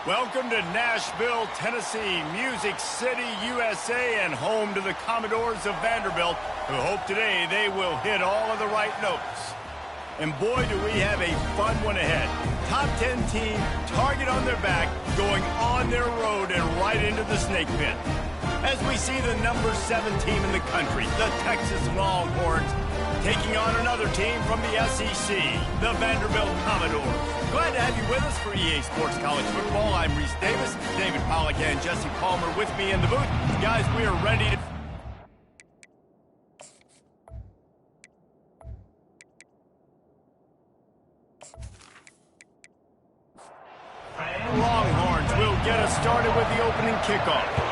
Welcome to Nashville, Tennessee, Music City, USA, and home to the Commodores of Vanderbilt, who hope today they will hit all of the right notes. And boy, do we have a fun one ahead. Top 10 team, target on their back, going on their road and right into the snake pit. As we see the number 7 team in the country, the Texas Longhorns, taking on another team from the SEC, the Vanderbilt Commodores. Glad to have you with us for EA Sports College Football. I'm Reese Davis, David Pollack and Jesse Palmer with me in the booth. Guys, we are ready to... Longhorns will get us started with the opening kickoff.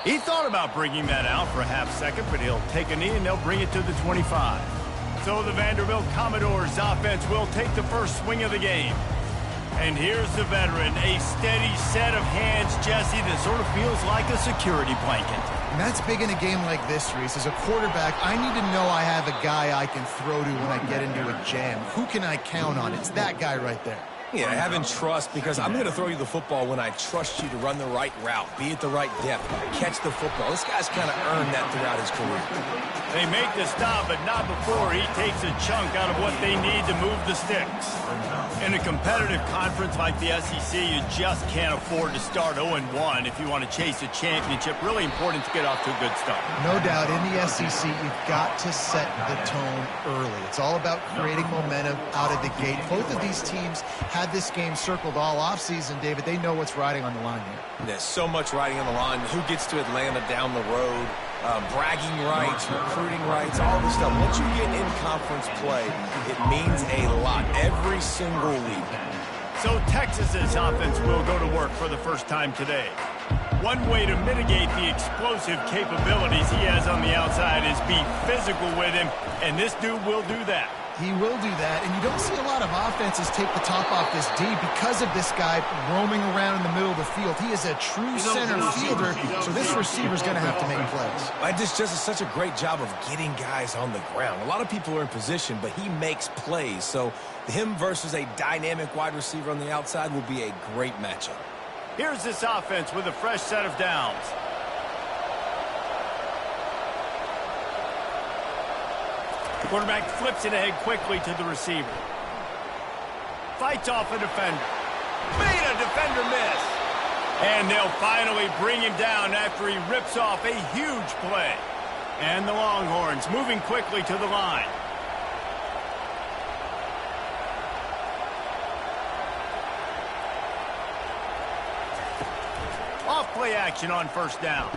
He thought about bringing that out for a half second, but he'll take a knee and they'll bring it to the 25. So the Vanderbilt Commodores offense will take the first swing of the game. And here's the veteran, a steady set of hands, Jesse, that sort of feels like a security blanket. And that's big in a game like this, Reese. As a quarterback, I need to know I have a guy I can throw to when I get into a jam. Who can I count on? It's that guy right there. Yeah, having trust, because I'm going to throw you the football when I trust you to run the right route, be at the right depth, catch the football. This guy's kind of earned that throughout his career. They make the stop, but not before he takes a chunk out of what they need to move the sticks. In a competitive conference like the SEC, you just can't afford to start 0-1 if you want to chase a championship. Really important to get off to a good start. No doubt, in the SEC, you've got to set the tone early. It's all about creating momentum out of the gate. Both of these teams had this game circled all offseason, David. They know what's riding on the line here. There's so much riding on the line. Who gets to Atlanta down the road? Bragging rights, recruiting rights, all this stuff. Once you get in conference play, it means a lot every single week. So Texas's offense will go to work for the first time today. One way to mitigate the explosive capabilities he has on the outside is be physical with him, and this dude will do that. He will do that, and you don't see a lot of offenses take the top off this D because of this guy roaming around in the middle of the field. He is a true center fielder, so this receiver's going to have to make plays. Just does such a great job of getting guys on the ground. A lot of people are in position, but he makes plays. So him versus a dynamic wide receiver on the outside will be a great matchup. Here's this offense with a fresh set of downs. Quarterback flips it ahead quickly to the receiver. Fights off a defender. Made a defender miss. And they'll finally bring him down after he rips off a huge play. And the Longhorns moving quickly to the line. Off play action on first down.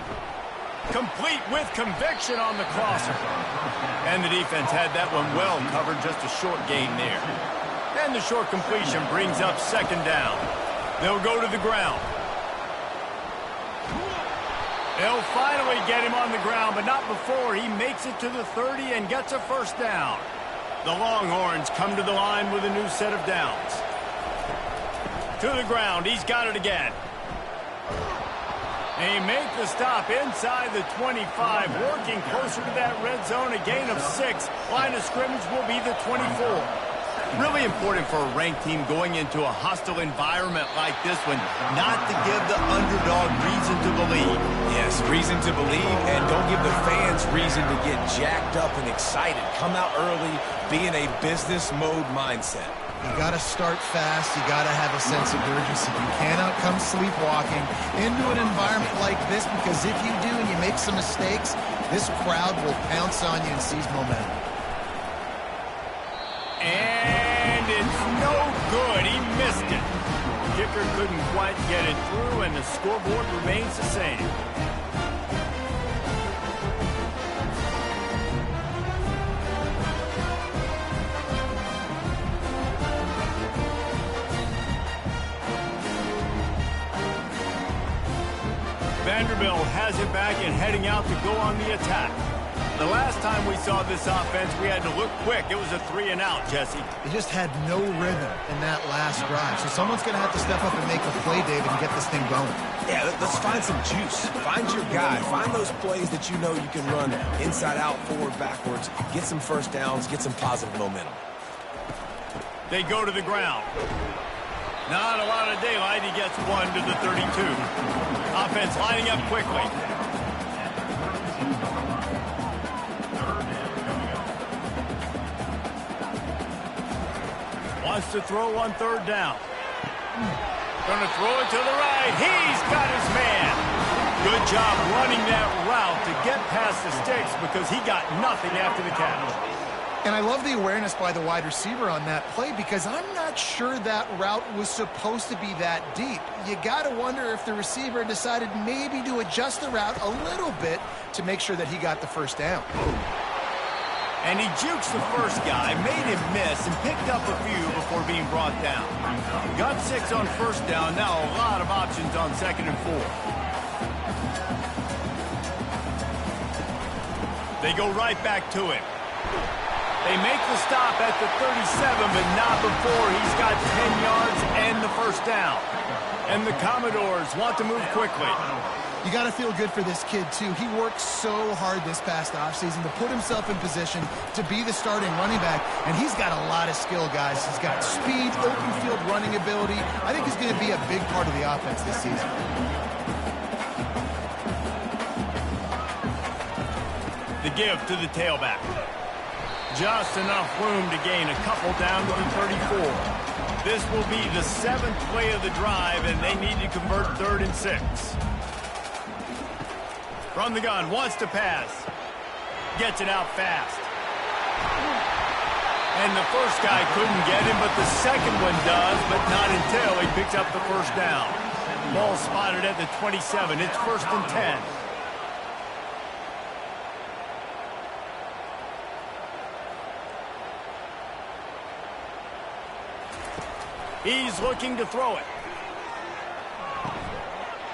Complete with conviction on the crosser. And the defense had that one well covered, just a short gain there. And the short completion brings up second down. They'll go to the ground. They'll finally get him on the ground, but not before he makes it to the 30 and gets a first down. The Longhorns come to the line with a new set of downs. To the ground, he's got it again. They make the stop inside the 25, working closer to that red zone, a gain of 6. Line of scrimmage will be the 24. Really important for a ranked team going into a hostile environment like this one, not to give the underdog reason to believe. Yes, reason to believe, and don't give the fans reason to get jacked up and excited. Come out early, be in a business mode mindset. You got to start fast. You got to have a sense of urgency. You cannot come sleepwalking into an environment like this, because if you do and you make some mistakes, this crowd will pounce on you and seize momentum. And it's no good. He missed it. Kicker couldn't quite get it through, and the scoreboard remains the same. Vanderbilt has it back and heading out to go on the attack. The last time we saw this offense, we had to look quick. It was a 3-and-out, Jesse. They just had no rhythm in that last drive. So someone's going to have to step up and make a play, David, and get this thing going. Yeah, let's find some juice. Find your guy. Find those plays that you know you can run inside out, forward, backwards. Get some first downs. Get some positive momentum. They go to the ground. Not a lot of daylight. He gets one to the 32. Offense lining up quickly. Wants to throw on third down. Going to throw it to the right. He's got his man. Good job running that route to get past the sticks because he got nothing after the catch. And I love the awareness by the wide receiver on that play because I'm not sure that route was supposed to be that deep. You got to wonder if the receiver decided maybe to adjust the route a little bit to make sure that he got the first down. And he jukes the first guy, made him miss, and picked up a few before being brought down. Got 6 on first down, now a lot of options on 2nd and 4. They go right back to him. They make the stop at the 37, but not before he's got 10 yards and the first down. And the Commodores want to move quickly. You got to feel good for this kid, too. He worked so hard this past offseason to put himself in position to be the starting running back, and he's got a lot of skill, guys. He's got speed, open field running ability. I think he's going to be a big part of the offense this season. The give to the tailback. Just enough room to gain a couple down to the 34. This will be the 7th play of the drive, and they need to convert 3rd and 6. From the gun, wants to pass. Gets it out fast. And the first guy couldn't get him, but the second one does, but not until he picks up the first down. Ball spotted at the 27. It's 1st and 10. He's looking to throw it.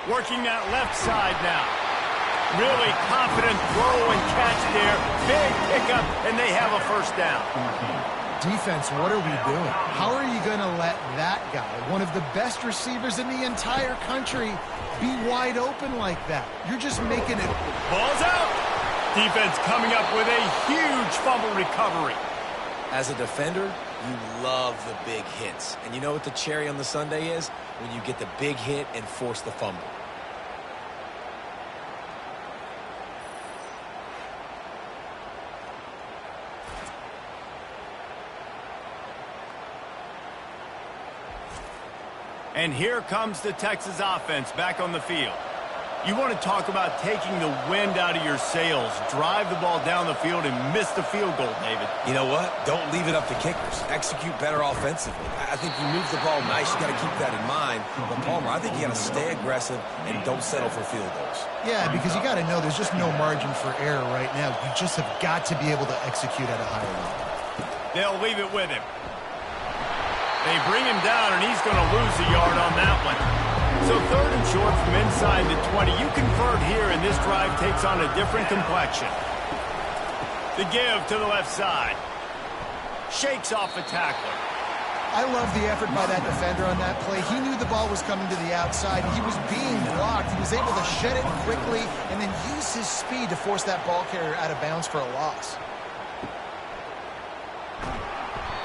Working that left side now. Really confident throw and catch there. Big pickup, and they have a first down. Defense, what are we doing? How are you going to let that guy, one of the best receivers in the entire country, be wide open like that? You're just making it. Ball's out. Defense coming up with a huge fumble recovery. As a defender, you love the big hits. And you know what the cherry on the sundae is? When you get the big hit and force the fumble. And here comes the Texas offense back on the field. You want to talk about taking the wind out of your sails. Drive the ball down the field and miss the field goal, David. You know what? Don't leave it up to kickers. Execute better offensively. I think you move the ball nice. You got to keep that in mind. But, Palmer, I think you got to stay aggressive and don't settle for field goals. Yeah, because you got to know there's just no margin for error right now. You just have got to be able to execute at a higher level. They'll leave it with him. They bring him down, and he's going to lose a yard on that one. So 3rd and short from inside the 20. You convert here, and this drive takes on a different complexion. The give to the left side. Shakes off the tackler. I love the effort by that defender on that play. He knew the ball was coming to the outside. He was being blocked. He was able to shed it quickly and then use his speed to force that ball carrier out of bounds for a loss.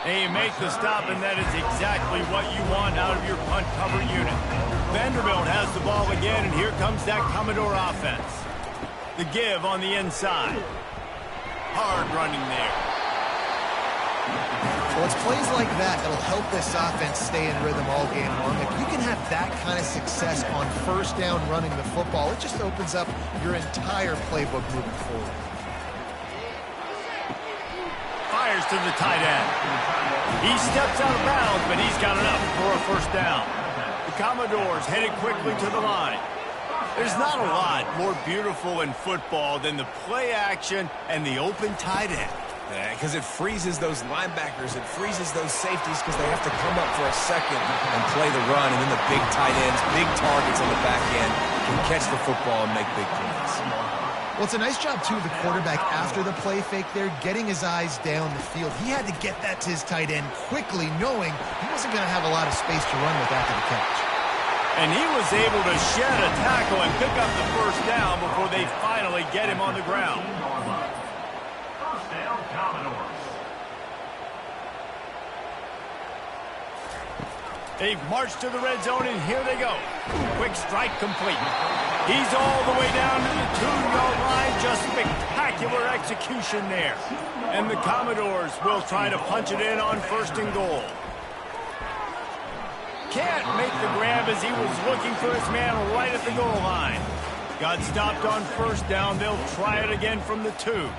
They make the stop, and that is exactly what you want out of your punt cover unit. Vanderbilt has the ball again, and here comes that Commodore offense. The give on the inside. Hard running there. Well, it's plays like that that'll help this offense stay in rhythm all game long. If you can have that kind of success on first down running the football, it just opens up your entire playbook moving forward. Fires to the tight end. He steps out of bounds, but he's got enough for a first down. The Commodores headed quickly to the line. There's not a lot more beautiful in football than the play action and the open tight end. Yeah, because it freezes those linebackers. It freezes those safeties because they have to come up for a second and play the run. And then the big tight ends, big targets on the back end can catch the football and make big plays. Well, it's a nice job, too, of the quarterback after the play fake there, getting his eyes down the field. He had to get that to his tight end quickly, knowing he wasn't going to have a lot of space to run with after the catch. And he was able to shed a tackle and pick up the first down before they finally get him on the ground. They've marched to the red zone, and here they go. Quick strike complete. He's all the way down to the 2-yard line. Just spectacular execution there. And the Commodores will try to punch it in on 1st and goal. Can't make the grab as he was looking for his man right at the goal line. Got stopped on 1st down. They'll try it again from the 2.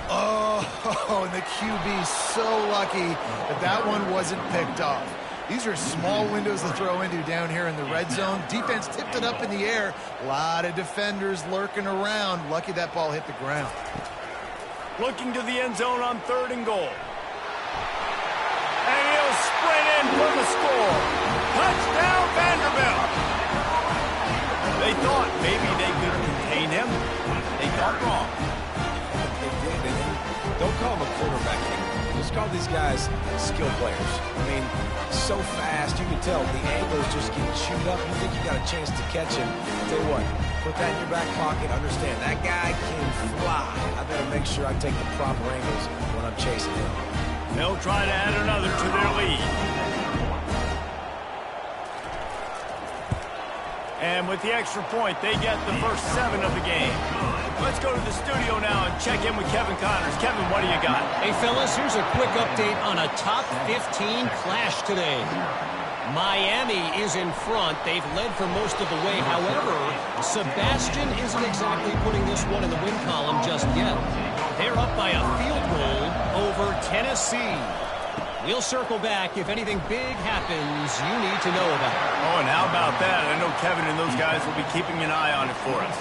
Oh, and the QB so lucky that that one wasn't picked off. These are small windows to throw into down here in the red zone. Defense tipped it up in the air. A lot of defenders lurking around. Lucky that ball hit the ground. Looking to the end zone on 3rd and goal. And he'll sprint in for the score. Touchdown, Vanderbilt. They thought maybe they could contain him. They thought wrong. They did, and don't call him a quarterback anymore. Just call these guys skill players. I mean, so fast, you can tell the angles just get chewed up. You think you got a chance to catch him. I'll tell you what, put that in your back pocket. Understand, that guy can fly. I better make sure I take the proper angles when I'm chasing him. They'll try to add another to their lead. And with the extra point, they get the first 7 of the game. Let's go to the studio now and check in with Kevin Connors. Kevin, what do you got? Hey, fellas, here's a quick update on a top 15 clash today. Miami is in front. They've led for most of the way. However, Sebastian isn't exactly putting this one in the win column just yet. They're up by a field goal over Tennessee. We'll circle back if anything big happens you need to know about. Oh, and how about that? I know Kevin and those guys will be keeping an eye on it for us.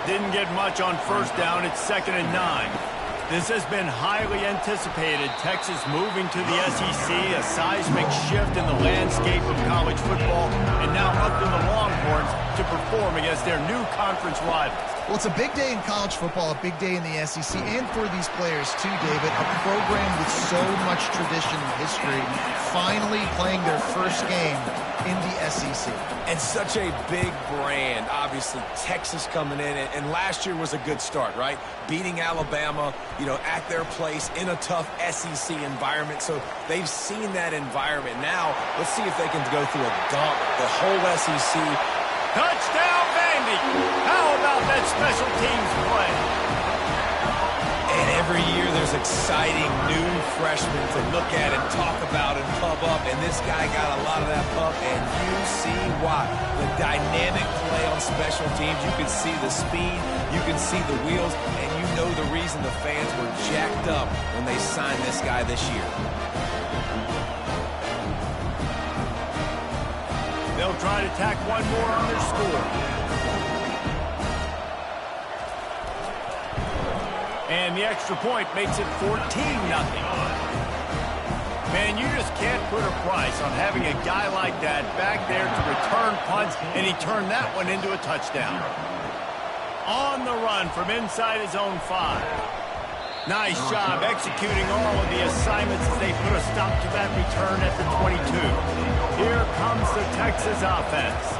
Didn't get much on 1st down. It's 2nd and 9. This has been highly anticipated. Texas moving to the SEC, a seismic shift in the landscape of college football, and now up to the Longhorns to perform against their new conference rivals. Well, it's a big day in college football, a big day in the SEC, and for these players too, David. A program with so much tradition and history finally playing their first game in the SEC. And such a big brand. Obviously, Texas coming in, and last year was a good start, right? Beating Alabama, at their place in a tough SEC environment. So they've seen that environment. Now, let's see if they can go through a gauntlet. The whole SEC. Touchdown, Vandy! How about that special teams play? And every year there's exciting new freshmen to look at and talk about and pub up. And this guy got a lot of that pub, and you see why. The dynamic play on special teams. You can see the speed. You can see the wheels. And you know the reason the fans were jacked up when they signed this guy this year. They'll try to tack one more on their score. And the extra point makes it 14-0. Man, you just can't put a price on having a guy like that back there to return punts, and he turned that one into a touchdown. On the run from inside his own 5. Nice job executing all of the assignments as they put a stop to that return at the 22. Here comes the Texas offense.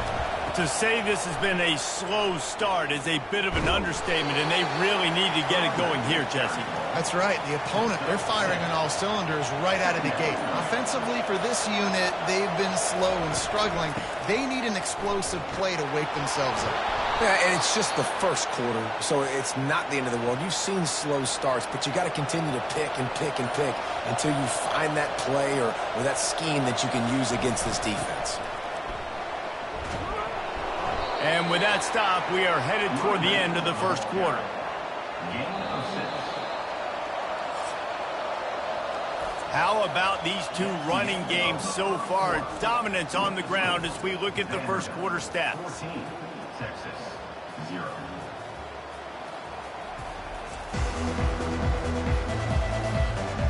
To say this has been a slow start is a bit of an understatement, and they really need to get it going here, Jesse. That's right. The opponent, they're firing on all cylinders right out of the gate. Offensively, for this unit, they've been slow and struggling. They need an explosive play to wake themselves up. Yeah, and it's just the first quarter, so it's not the end of the world. You've seen slow starts, but you got to continue to pick and pick and pick until you find that play or that scheme that you can use against this defense. And with that stop, we are headed toward the end of the first quarter. How about these two running games so far? Dominance on the ground as we look at the first quarter stats. 14, Texas, 0.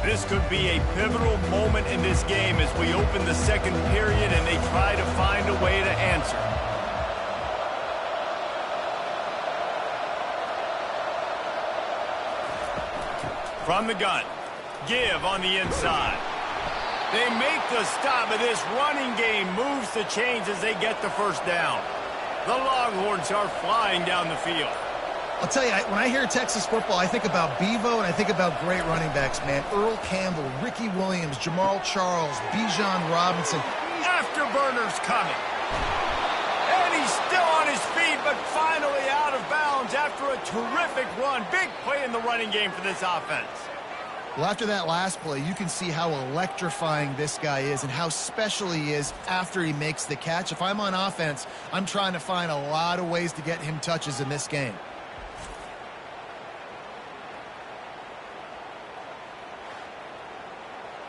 This could be a pivotal moment in this game as we open the second period and they try to find a way to answer. From the gun, give on the inside. They make the stop, and this running game moves the chains as they get the first down. The Longhorns are flying down the field. I'll tell you, when I hear Texas football, I think about Bevo and I think about great running backs, man. Earl Campbell, Ricky Williams, Jamal Charles, Bijan Robinson. Afterburners coming. And he's still on his feet, but finally out of bounds after a terrific run. Big play in the running game for this offense. Well, after that last play, you can see how electrifying this guy is and how special he is after he makes the catch. If I'm on offense, I'm trying to find a lot of ways to get him touches in this game.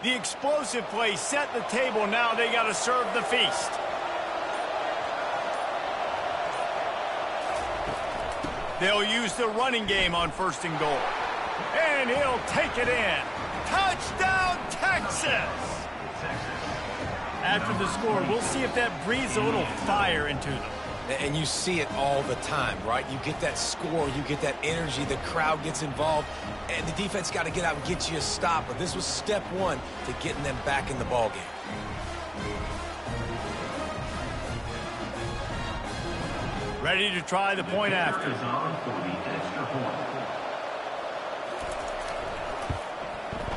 The explosive play set the table. Now they got to serve the feast. They'll use the running game on 1st and goal. And he'll take it in. Touchdown, Texas! After the score, we'll see if that breathes a little fire into them. And you see it all the time, right? You get that score, you get that energy, the crowd gets involved, and the defense got to get out and get you a stop. But this was step one to getting them back in the ballgame. Ready to try the point after.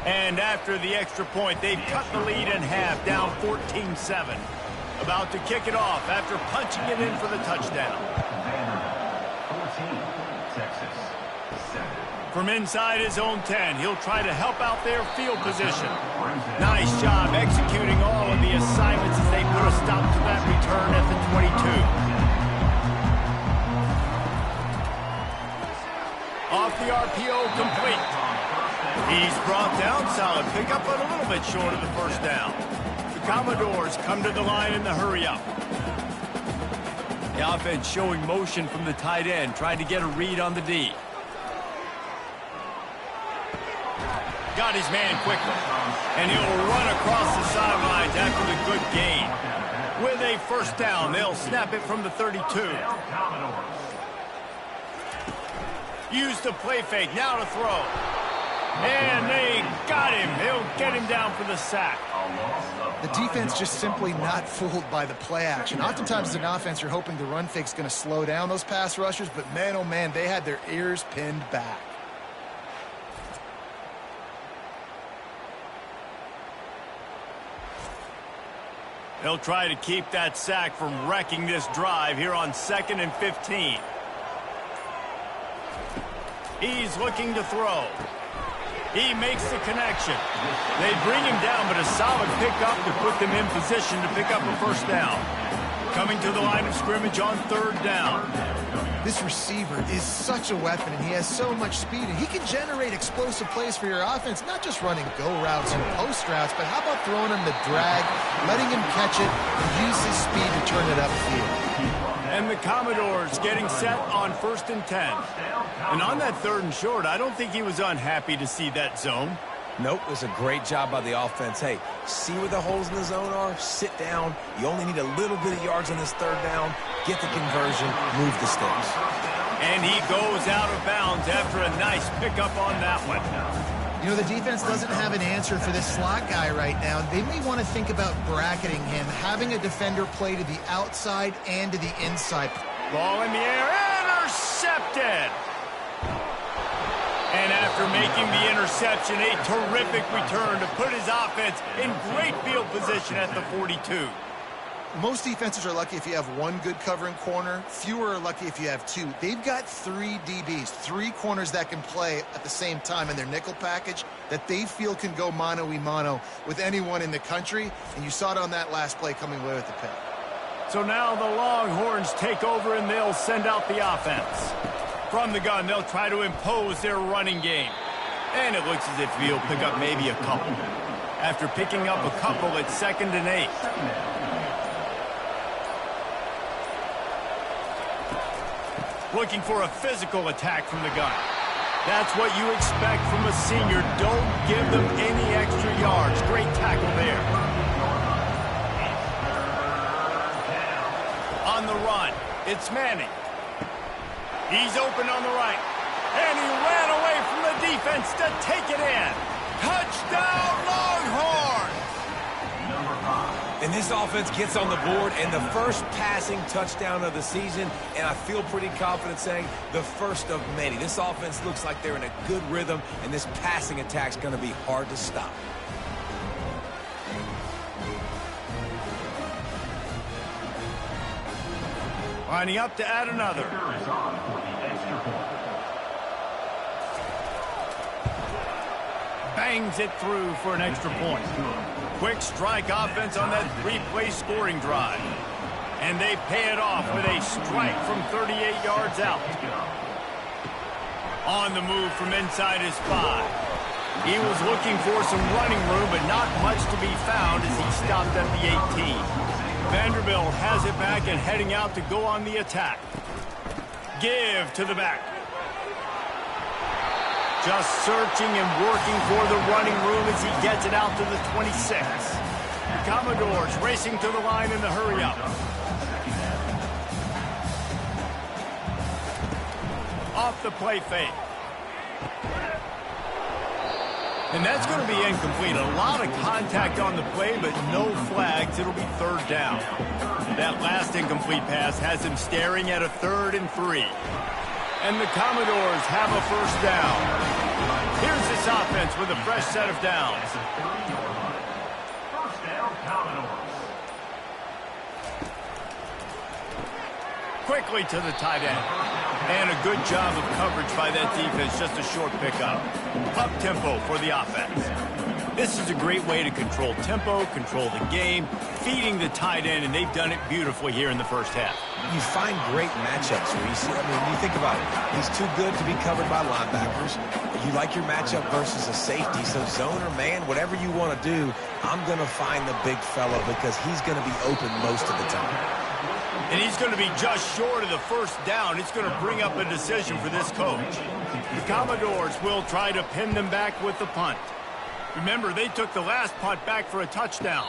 And after the extra point, they've cut the lead in half, down 14-7. About to kick it off after punching it in for the touchdown. From inside his own 10, he'll try to help out their field position. Nice job executing all of the assignments as they put a stop to that return at the 22. Off the RPO, complete. He's brought down, solid pickup, but a little bit short of the first down. The Commodores come to the line in the hurry-up. The offense showing motion from the tight end, trying to get a read on the D. Got his man quickly, and he'll run across the sidelines after the good gain. With a first down, they'll snap it from the 32. Use the play fake, now to throw. And they got him. They'll get him down for the sack. The defense just simply not fooled by the play action. Oftentimes as an offense, you're hoping the run fake's going to slow down those pass rushers, but man, oh man, they had their ears pinned back. They'll try to keep that sack from wrecking this drive here on 2nd and 15. He's looking to throw. He makes the connection. They bring him down, but a solid pickup to put them in position to pick up a first down. Coming to the line of scrimmage on 3rd down. This receiver is such a weapon, and he has so much speed, and he can generate explosive plays for your offense, not just running go routes and post routes, but how about throwing him the drag, letting him catch it, and use his speed to turn it upfield. And the Commodores getting set on 1st and 10. And on that 3rd and short, I don't think he was unhappy to see that zone. Nope, it was a great job by the offense. Hey, see where the holes in the zone are, sit down. You only need a little bit of yards on this 3rd down, get the conversion, move the sticks. And he goes out of bounds after a nice pickup on that one. You know, the defense doesn't have an answer for this slot guy right now. They may want to think about bracketing him, having a defender play to the outside and to the inside. Ball in the air, intercepted! And after making the interception, a terrific return to put his offense in great field position at the 42. Most defenses are lucky if you have one good covering corner. Fewer are lucky if you have two. They've got 3 DBs, 3 corners that can play at the same time in their nickel package that they feel can go mano-a-mano with anyone in the country. And you saw it on that last play coming away with the pick. So now the Longhorns take over and they'll send out the offense. From the gun, they'll try to impose their running game. And it looks as if he'll pick up maybe a couple. After picking up a couple, it's 2nd and 8. Looking for a physical attack from the gun. That's what you expect from a senior. Don't give them any extra yards. Great tackle there. On the run, it's Manning. He's open on the right. And he ran away from the defense to take it in. Touchdown, Longhorns! And this offense gets on the board, and the first passing touchdown of the season, and I feel pretty confident saying the first of many. This offense looks like they're in a good rhythm, and this passing attack's going to be hard to stop. Lining up to add another. Kicker is on for the extra point. Bangs it through for an extra point. Quick strike offense on that three-play scoring drive. And they pay it off with a strike from 38 yards out. On the move from inside his 5. He was looking for some running room, but not much to be found as he stopped at the 18. Vanderbilt has it back and heading out to go on the attack. Give to the back. Just searching and working for the running room as he gets it out to the 26. The Commodores racing to the line in the hurry-up. Off the play fake. And that's going to be incomplete. A lot of contact on the play, but no flags. It'll be third down. That last incomplete pass has him staring at a 3rd and 3. And the Commodores have a first down. Here's this offense with a fresh set of downs. First down, Commodores. Quickly to the tight end. And a good job of coverage by that defense. Just a short pickup. Up tempo for the offense. This is a great way to control tempo, control the game, feeding the tight end, and they've done it beautifully here in the first half. You find great matchups, Reese. I mean, you think about it. He's too good to be covered by linebackers. You like your matchup versus a safety, so zone or man, whatever you want to do, I'm going to find the big fella because he's going to be open most of the time. And he's going to be just short of the first down. It's going to bring up a decision for this coach. The Commodores will try to pin them back with the punt. Remember, they took the last punt back for a touchdown.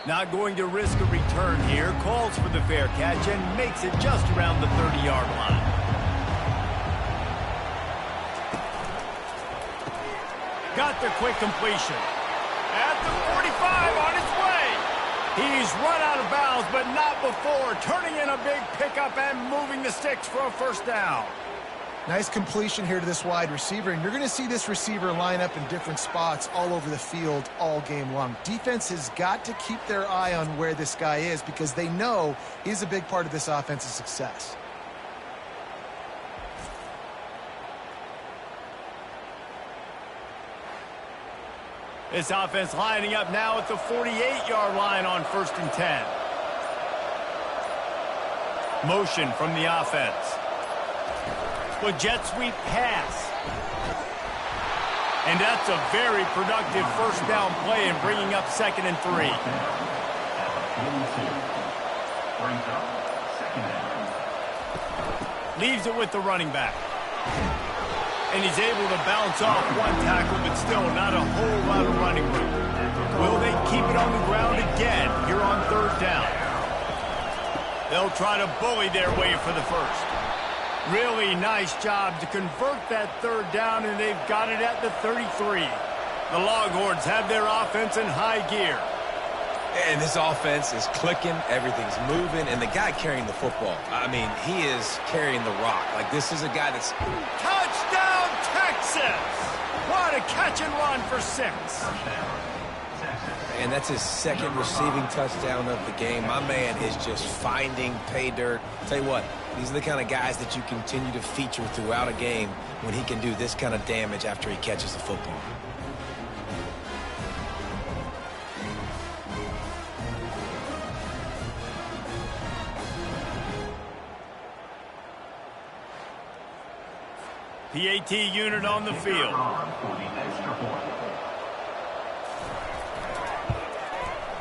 Not going to risk a return here. Calls for the fair catch and makes it just around the 30-yard line. Got the quick completion. At the 45 on its way. He's run out of bounds, but not before. Turning in a big pickup and moving the sticks for a first down. Nice completion here to this wide receiver, and you're going to see this receiver line up in different spots all over the field all game long. Defense has got to keep their eye on where this guy is because they know he's a big part of this offense's success. This offense lining up now at the 48-yard line on 1st and 10. Motion from the offense. A jet sweep pass. And that's a very productive first down play and bringing up 2nd and 3. Brings up 2nd down. Leaves it with the running back. And he's able to bounce off one tackle, but still not a whole lot of running room. Will they keep it on the ground again here on 3rd down? They'll try to bully their way for the first. Really nice job to convert that 3rd down, and they've got it at the 33. The Longhorns have their offense in high gear. And this offense is clicking, everything's moving, and the guy carrying the football, I mean, he is carrying the rock. Like, this is a guy that's... Touchdown, Texas! What a catch and run for 6. And that's his 2nd receiving touchdown of the game. My man is just finding pay dirt. Tell you what, these are the kind of guys that you continue to feature throughout a game when he can do this kind of damage after he catches the football. PAT unit on the field.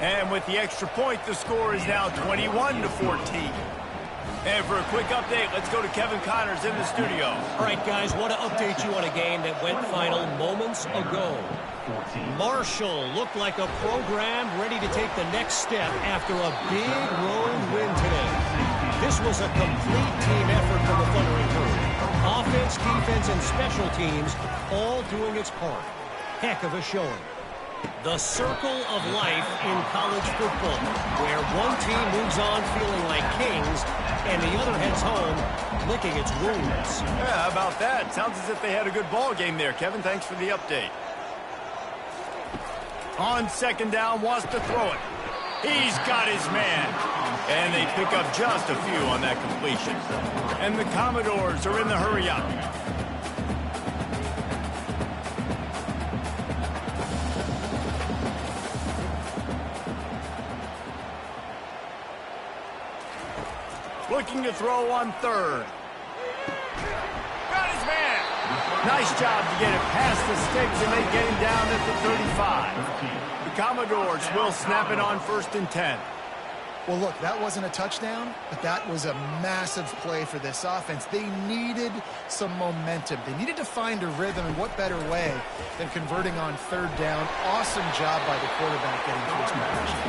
And with the extra point, the score is now 21-14. And for a quick update, let's go to Kevin Connors in the studio. All right, guys, want to update you on a game that went final moments ago. Marshall looked like a program ready to take the next step after a big road win today. This was a complete team effort from the Thundering Herd. Offense, defense, and special teams all doing its part. Heck of a showing. The circle of life in college football, where one team moves on feeling like kings and the other heads home licking its wounds. Yeah, how about that? Sounds as if they had a good ball game there, Kevin. Thanks for the update. On 2nd down, wants to throw it. He's got his man. And they pick up just a few on that completion. And the Commodores are in the hurry up. Looking to throw on third. Got his man. Nice job to get it past the sticks, and they get him down at the 35. The Commodores will snap it on 1st and 10. Well, look, that wasn't a touchdown, but that was a massive play for this offense. They needed some momentum. They needed to find a rhythm, and what better way than converting on 3rd down. Awesome job by the quarterback getting to his completion.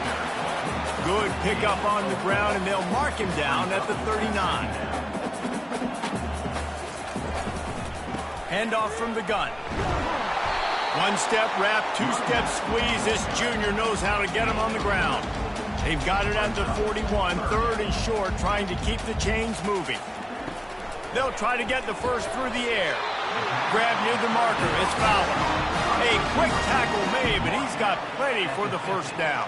Good pickup on the ground, and they'll mark him down at the 39. Handoff from the gun. 1-step wrap, 2-step squeeze. This junior knows how to get him on the ground. They've got it at the 41, 3rd and short, trying to keep the chains moving. They'll try to get the first through the air. Grab near the marker, it's Fowler. A quick tackle made, but he's got plenty for the 1st down.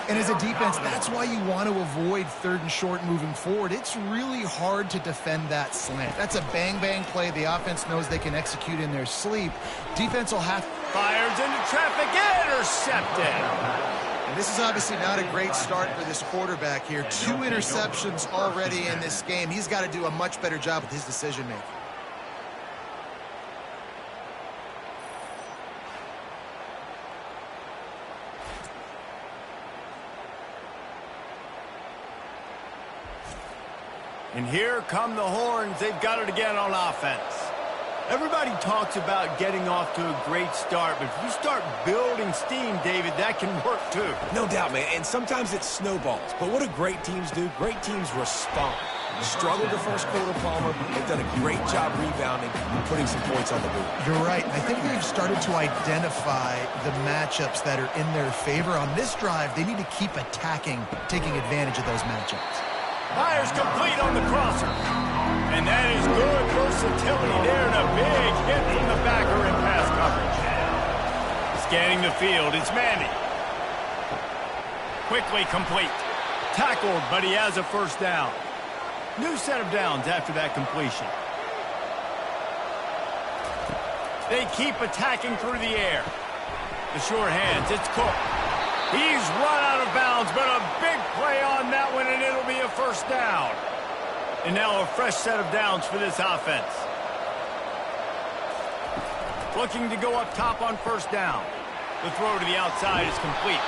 And as a defense, that's why you want to avoid 3rd and short moving forward. It's really hard to defend that slant. That's a bang-bang play. The offense knows they can execute in their sleep. Defense will have... Fires into traffic, intercepted. And this is obviously not a great start for this quarterback here. 2 interceptions already in this game. He's got to do a much better job with his decision-making. And here come the horns. They've got it again on offense. Everybody talks about getting off to a great start, but if you start building steam, David, that can work too. No doubt, man, and sometimes it snowballs. But what do great teams do? Great teams respond. Struggled the first quarter, Palmer. They've done a great job rebounding and putting some points on the board. You're right. I think they've started to identify the matchups that are in their favor. On this drive, they need to keep attacking, taking advantage of those matchups. Fires complete on the crosser. And that is good versatility there, and a big hit from the backer in pass coverage. Scanning the field, it's Manny. Quickly complete. Tackled, but he has a 1st down. New set of downs after that completion. They keep attacking through the air. The short hands, it's Cook. He's run out of bounds, but a big play on that one, and it'll be a 1st down. And now a fresh set of downs for this offense. Looking to go up top on 1st down. The throw to the outside is complete.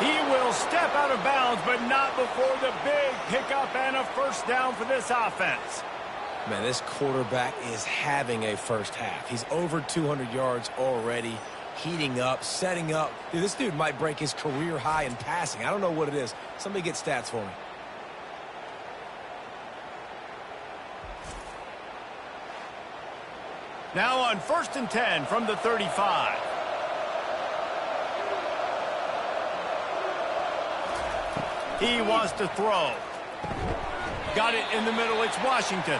He will step out of bounds, but not before the big pickup and a 1st down for this offense. Man, this quarterback is having a first half. He's over 200 yards already, heating up, setting up. Dude, this dude might break his career high in passing. I don't know what it is. Somebody get stats for me. Now on 1st and 10 from the 35. He wants to throw. Got it in the middle. It's Washington.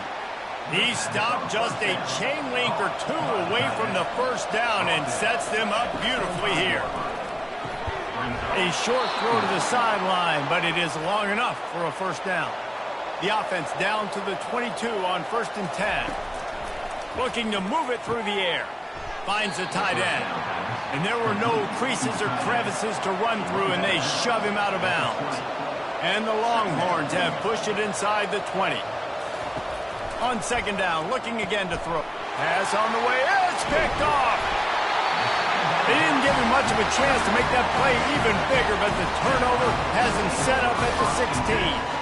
He stopped just a chain link or 2 away from the 1st down and sets them up beautifully here. A short throw to the sideline, but it is long enough for a 1st down. The offense down to the 22 on 1st and 10. Looking to move it through the air. Finds the tight end. And there were no creases or crevices to run through, and they shove him out of bounds. And the Longhorns have pushed it inside the 20. On 2nd down, looking again to throw. Pass on the way. It's picked off. They didn't give him much of a chance to make that play even bigger, but the turnover has him set up at the 16.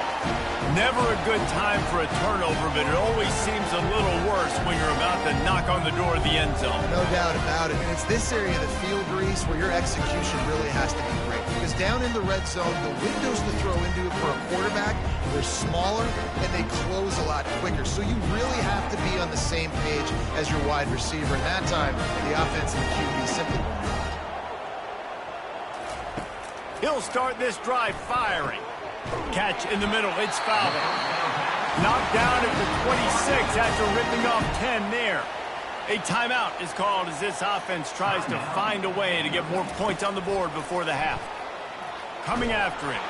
Never a good time for a turnover, but it always seems a little worse when you're about to knock on the door of the end zone. No doubt about it. And it's this area of the field, Reese, where your execution really has to be great. Because down in the red zone, the windows to throw into it for a quarterback, they're smaller and they close a lot quicker. So you really have to be on the same page as your wide receiver. And that time, the offense and the QB simply won't. He'll start this drive firing. Catch in the middle, it's Fowler. Knocked down at the 26 after ripping off 10 there. A timeout is called as this offense tries to find a way to get more points on the board before the half. coming after him.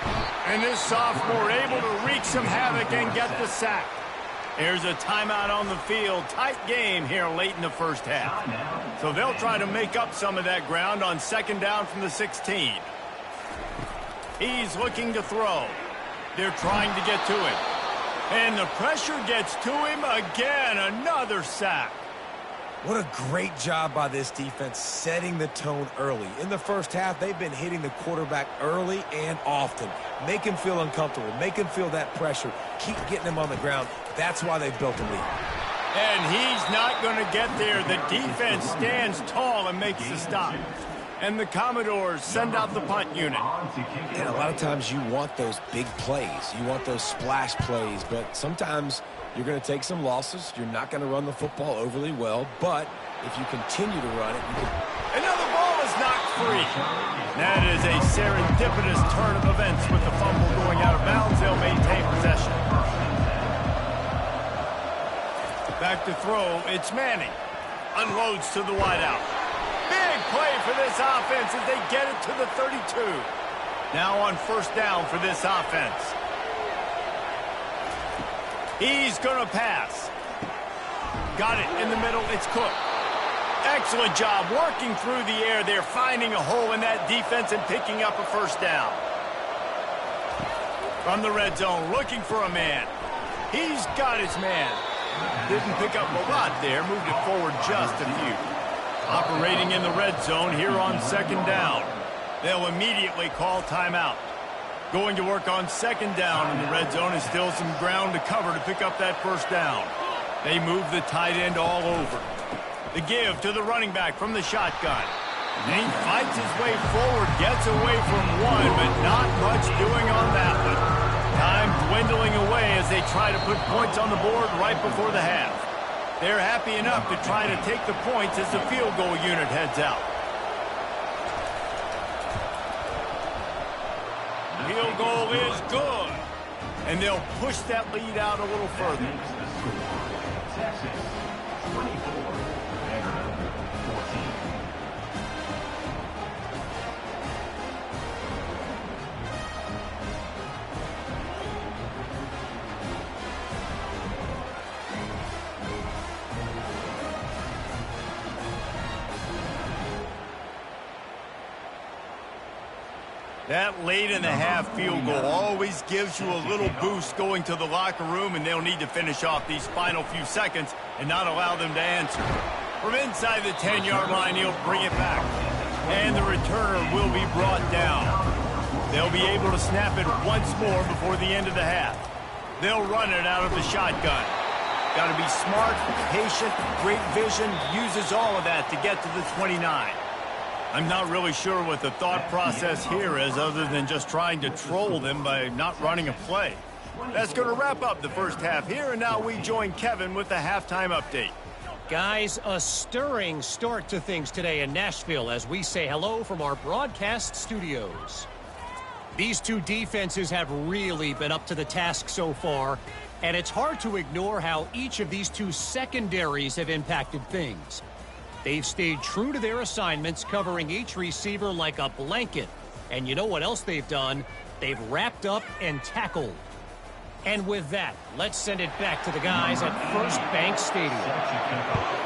And this sophomore able to wreak some havoc and get the sack. There's a timeout on the field. Tight game here late in the first half. So they'll try to make up some of that ground on second down from the 16. He's looking to throw. They're trying to get to it. And the pressure gets to him again. Another sack. What a great job by this defense setting the tone early. In the first half, they've been hitting the quarterback early and often. Make him feel uncomfortable. Make him feel that pressure. Keep getting him on the ground. That's why they've built a lead. And he's not going to get there. The defense stands tall and makes the stop. And the Commodores send out the punt unit. And a lot of times you want those big plays. You want those splash plays. But sometimes you're going to take some losses. You're not going to run the football overly well. But if you continue to run it, you can... Another ball is knocked free. That is a serendipitous turn of events with the fumble going out of bounds. They'll maintain possession. Back to throw. It's Manning. Unloads to the wideout. Big play for this offense as they get it to the 32. Now on first down for this offense. He's going to pass. Got it in the middle. It's Cook. Excellent job working through the air. They're finding a hole in that defense and picking up a first down. From the red zone, looking for a man. He's got his man. Didn't pick up a lot there. Moved it forward just a few. Operating in the red zone here on second down. They'll immediately call timeout. Going to work on second down in the red zone is still some ground to cover to pick up that first down. They move the tight end all over. The give to the running back from the shotgun. And he fights his way forward, gets away from one, but not much doing on that one. Time dwindling away as they try to put points on the board right before the half. They're happy enough to try to take the points as the field goal unit heads out. Field goal is good. And they'll push that lead out a little further. Texas, 24, Vanderbilt, 14. That late in the half field goal always gives you a little boost going to the locker room, and they'll need to finish off these final few seconds and not allow them to answer. From inside the 10-yard line, he'll bring it back. And the returner will be brought down. They'll be able to snap it once more before the end of the half. They'll run it out of the shotgun. Got to be smart, patient, great vision, uses all of that to get to the 29. I'm not really sure what the thought process here is other than just trying to troll them by not running a play. That's going to wrap up the first half here, and now we join Kevin with the halftime update. Guys, a stirring start to things today in Nashville as we say hello from our broadcast studios. These two defenses have really been up to the task so far, and it's hard to ignore how each of these two secondaries have impacted things. They've stayed true to their assignments, covering each receiver like a blanket. And you know what else they've done? They've wrapped up and tackled. And with that, let's send it back to the guys at First Bank Stadium.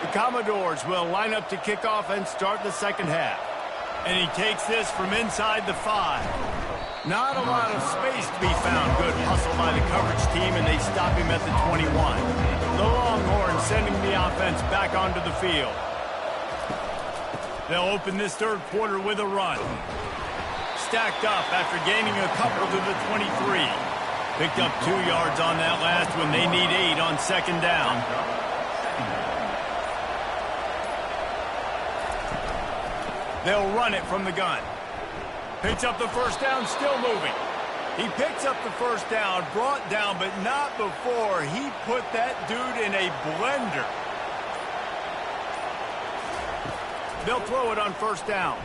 The Commodores will line up to kick off and start the second half. And he takes this from inside the 5. Not a lot of space to be found. Good hustle by the coverage team, and they stop him at the 21. The Longhorns sending the offense back onto the field. They'll open this third quarter with a run. Stacked up after gaining a couple to the 23. Picked up 2 yards on that last one. They need 8 on second down. They'll run it from the gun. Picks up the first down, still moving. He picks up the first down, brought down, but not before he put that dude in a blender. They'll throw it on first down.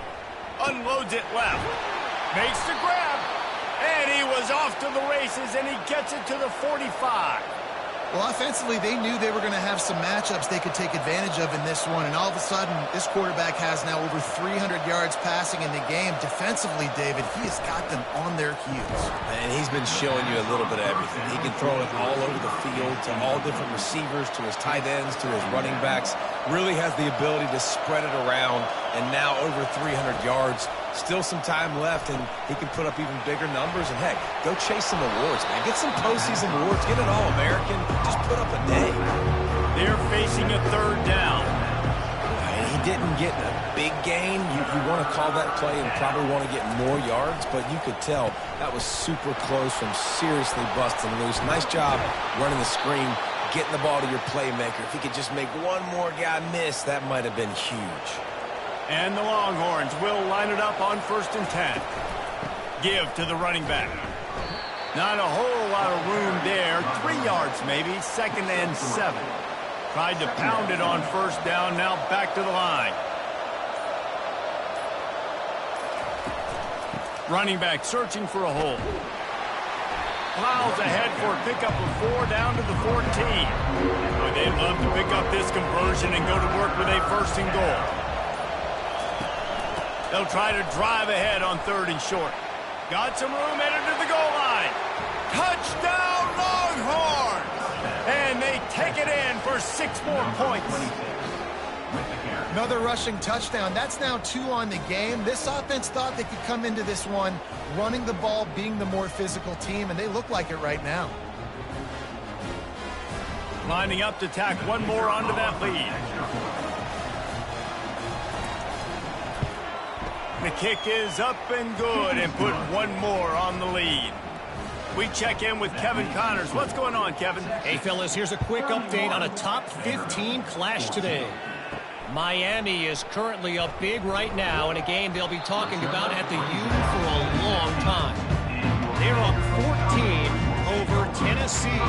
Unloads it left. Makes the grab. And he was off to the races, and he gets it to the 45. Well, offensively, they knew they were going to have some matchups they could take advantage of in this one, and all of a sudden, this quarterback has now over 300 yards passing in the game. Defensively, David, he has got them on their heels. And he's been showing you a little bit of everything. He can throw it all over the field to all different receivers, to his tight ends, to his running backs. Really has the ability to spread it around, and now over 300 yards. Still some time left, and he can put up even bigger numbers. And, heck, go chase some awards, man. Get some postseason awards. Get an All-American. Just put up a day. They're facing a third down. And he didn't get a big gain. You want to call that play and probably want to get more yards, but you could tell that was super close from seriously busting loose. Nice job running the screen, getting the ball to your playmaker. If he could just make one more guy miss, that might have been huge. And the Longhorns will line it up on 1st and 10. Give to the running back. Not a whole lot of room there. 3 yards maybe. 2nd and 7. Tried to pound it on 1st down. Now back to the line. Running back searching for a hole. Plows ahead for a pickup of 4 down to the 14. Boy, they'd love to pick up this conversion and go to work with a 1st and goal. They'll try to drive ahead on 3rd and short. Got some room, headed to the goal line. Touchdown, Longhorns! And they take it in for 6 more points. Another rushing touchdown. That's now 2 on the game. This offense thought they could come into this one running the ball, being the more physical team, and they look like it right now. Lining up to tack one more onto that lead. The kick is up and good, and put one more on the lead. We check in with Kevin Connors. What's going on, Kevin? Hey, fellas, here's a quick update on a top 15 clash today. Miami is currently up big right now in a game they'll be talking about at the U for a long time. They're up 14 over Tennessee.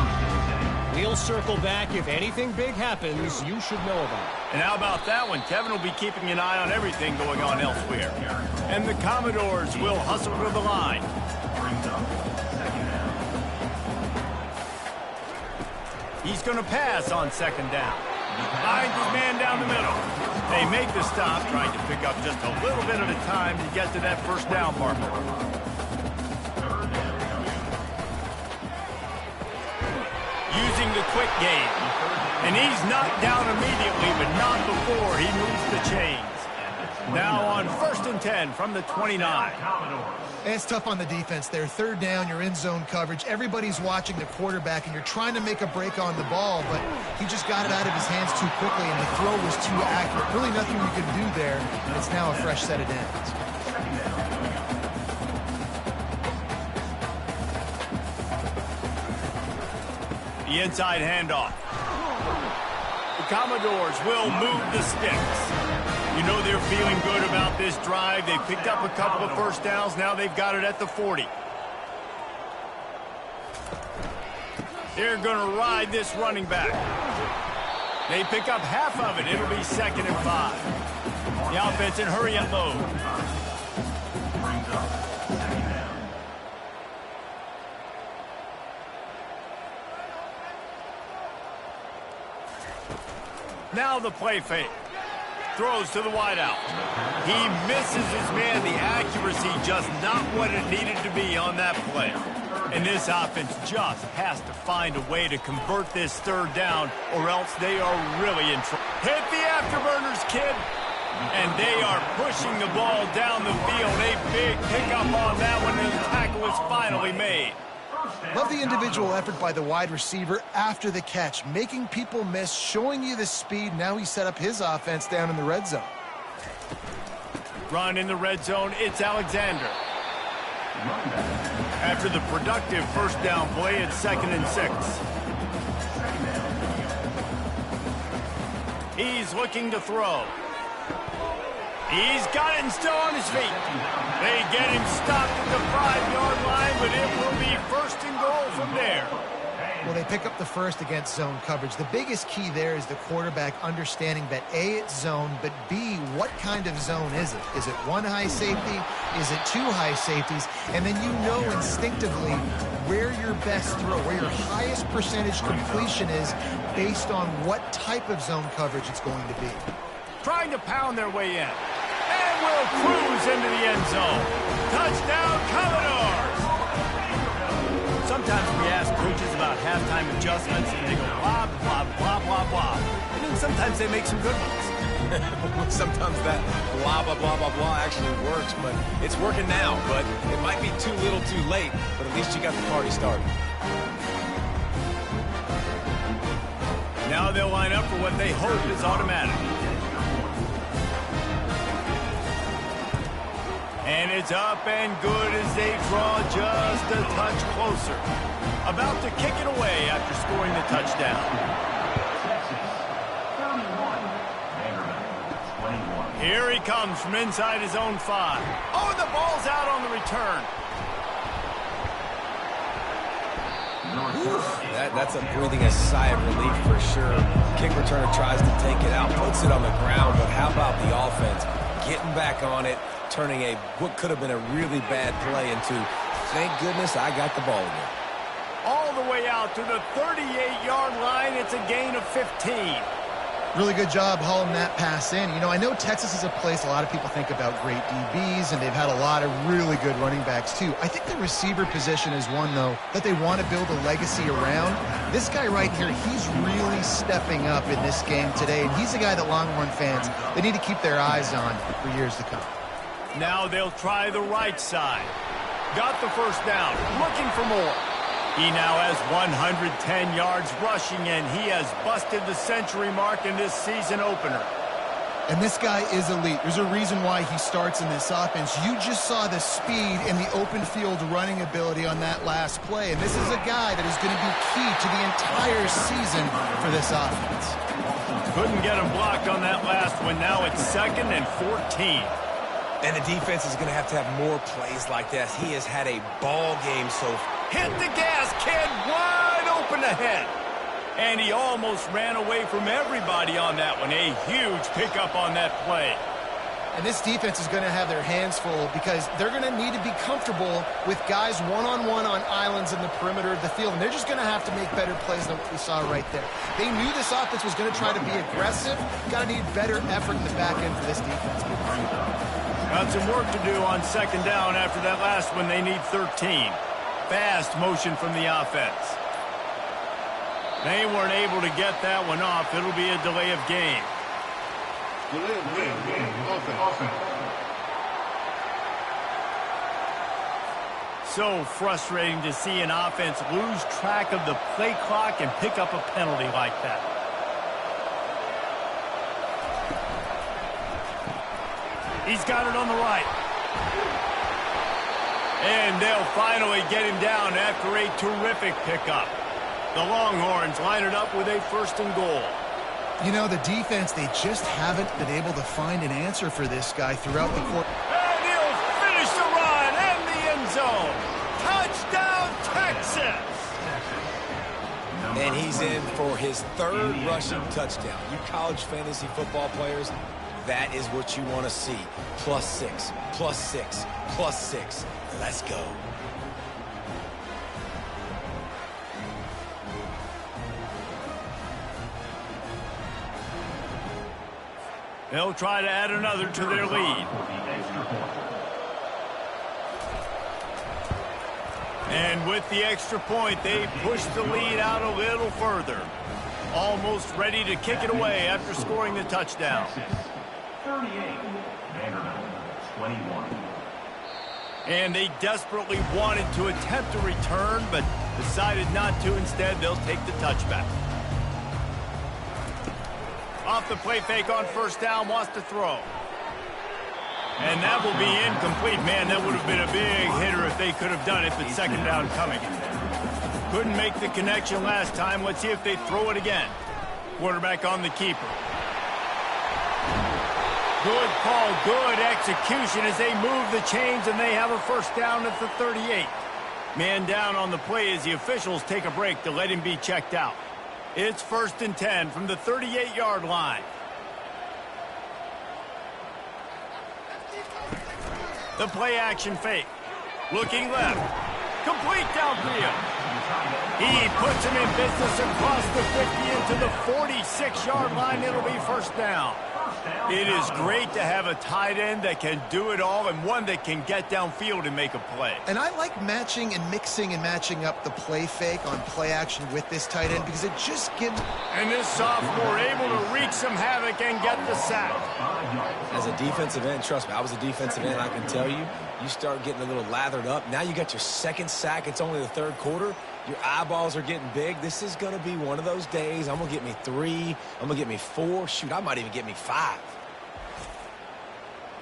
We'll circle back. If anything big happens, you should know about it. And how about that one? Kevin will be keeping an eye on everything going on elsewhere. And the Commodores will hustle to the line. He's going to pass on 2nd down. Finds his man down the middle. They make the stop, trying to pick up just a little bit at a time to get to that 1st down marker. Using the quick game. And he's knocked down immediately, but not before he moves the chains. Now on 1st and 10 from the 29. And it's tough on the defense there. 3rd down, you're in zone coverage. Everybody's watching the quarterback, and you're trying to make a break on the ball, but he just got it out of his hands too quickly, and the throw was too accurate. Really nothing you can do there, and it's now a fresh set of downs. The inside handoff. The Commodores will move the sticks. You know they're feeling good about this drive. They picked up a couple of 1st downs. Now they've got it at the 40. They're going to ride this running back. They pick up half of it. It'll be 2nd and 5. The offense in hurry-up mode. Now the play fake. Throws to the wideout. He misses his man. The accuracy just not what it needed to be on that play. And this offense just has to find a way to convert this 3rd down, or else they are really in trouble. Hit the afterburners, kid. And they are pushing the ball down the field. A big pickup on that one, and the tackle is finally made. Love the individual effort by the wide receiver after the catch, making people miss, showing you the speed. Now he set up his offense down in the red zone. Run in the red zone, it's Alexander. After the productive 1st down play, it's 2nd and 6. He's looking to throw. He's got it and still on his feet. They get him stopped at the 5-yard line, but it will be 1st and goal from there. Well, they pick up the first against zone coverage. The biggest key there is the quarterback understanding that A, it's zone, but B, what kind of zone is it? Is it one high safety? Is it two high safeties? And then you know instinctively where your best throw, where your highest percentage completion is based on what type of zone coverage it's going to be. Trying to pound their way in. And will cruise into the end zone. Touchdown, Commodores! Sometimes we ask coaches about halftime adjustments, and they go blah, blah, blah, blah, blah. And then sometimes they make some good ones. Sometimes that blah, blah, blah, blah, blah actually works, but it's working now. But it might be too little too late, but at least you got the party started. Now they'll line up for what they hope is automatic. And it's up and good as they draw just a touch closer. About to kick it away after scoring the touchdown. Here he comes from inside his own 5. Oh, and the ball's out on the return. That's breathing a sigh of relief for sure. Kick returner tries to take it out, puts it on the ground, but how about the offense getting back on it, turning what could have been a really bad play into, thank goodness I got the ball again. All the way out to the 38-yard line. It's a gain of 15. Really good job hauling that pass in. You know, I know Texas is a place a lot of people think about great DBs, and they've had a lot of really good running backs, too. I think the receiver position is one, though, that they want to build a legacy around. This guy right here, he's really stepping up in this game today, and he's a guy that Longhorn fans, they need to keep their eyes on for years to come. Now they'll try the right side. Got the first down, looking for more. He now has 110 yards rushing, and he has busted the century mark in this season opener. And this guy is elite. There's a reason why he starts in this offense. You just saw the speed and the open field running ability on that last play, and this is a guy that is going to be key to the entire season for this offense. Couldn't get him blocked on that last one. Now it's 2nd and 14. And the defense is going to have more plays like that. He has had a ball game so far. Hit the gas, kid, wide open ahead. And he almost ran away from everybody on that one. A huge pickup on that play. And this defense is going to have their hands full because they're going to need to be comfortable with guys one-on-one on islands in the perimeter of the field. And they're just going to have to make better plays than what we saw right there. They knew this offense was going to try to be aggressive. Got to need better effort in the back end for this defense. Got some work to do on 2nd down after that last one. They need 13. Fast motion from the offense. They weren't able to get that one off. It'll be a delay of game. So frustrating to see an offense lose track of the play clock and pick up a penalty like that. He's got it on the right. And they'll finally get him down after a terrific pickup. The Longhorns line it up with a 1st and goal. You know, the defense, they just haven't been able to find an answer for this guy throughout the court. And he'll finish the run and the end zone. Touchdown, Texas! And he's in for his 3rd rushing touchdown. You college fantasy football players, that is what you want to see. +6, +6, +6. Let's go. They'll try to add another to their lead. And with the extra point, they push the lead out a little further. Almost ready to kick it away after scoring the touchdown. 38, Vanderbilt, 21. And they desperately wanted to attempt a return, but decided not to. Instead, they'll take the touchback. Off the play fake on 1st down, wants to throw. And that will be incomplete. Man, that would have been a big hitter if they could have done it, but 2nd down coming. Couldn't make the connection last time. Let's see if they throw it again. Quarterback on the keeper. Good call, good execution as they move the chains, and they have a 1st down at the 38. Man down on the play as the officials take a break to let him be checked out. It's 1st and 10 from the 38-yard line. The play action fake. Looking left. Complete downfield. He puts him in business across the 50 into the 46-yard line. It'll be 1st down. It is great to have a tight end that can do it all and one that can get downfield and make a play. And I like matching and mixing and matching up the play fake on play action with this tight end because it just gives... And this sophomore able to wreak some havoc and get the sack. As a defensive end, trust me, I was a defensive end, I can tell you, you start getting a little lathered up. Now you got your 2nd sack. It's only the 3rd quarter. Your eyeballs are getting big. This is going to be one of those days. I'm going to get me 3. I'm going to get me 4. Shoot, I might even get me 5.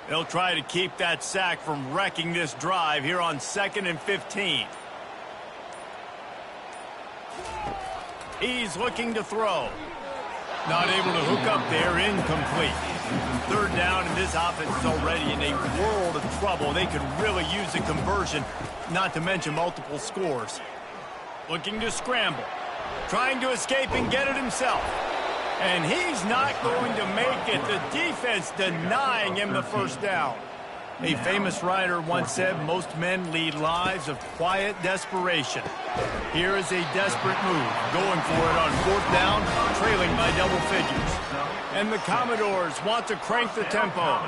They'll try to keep that sack from wrecking this drive here on 2nd and 15. He's looking to throw. Not able to hook up there, incomplete. 3rd down, and this offense is already in a world of trouble. They could really use a conversion, not to mention multiple scores. Looking to scramble. Trying to escape and get it himself. And he's not going to make it. The defense denying him the 1st down. A famous writer once said, most men lead lives of quiet desperation. Here is a desperate move, going for it on 4th down, trailing by double figures. And the Commodores want to crank the tempo.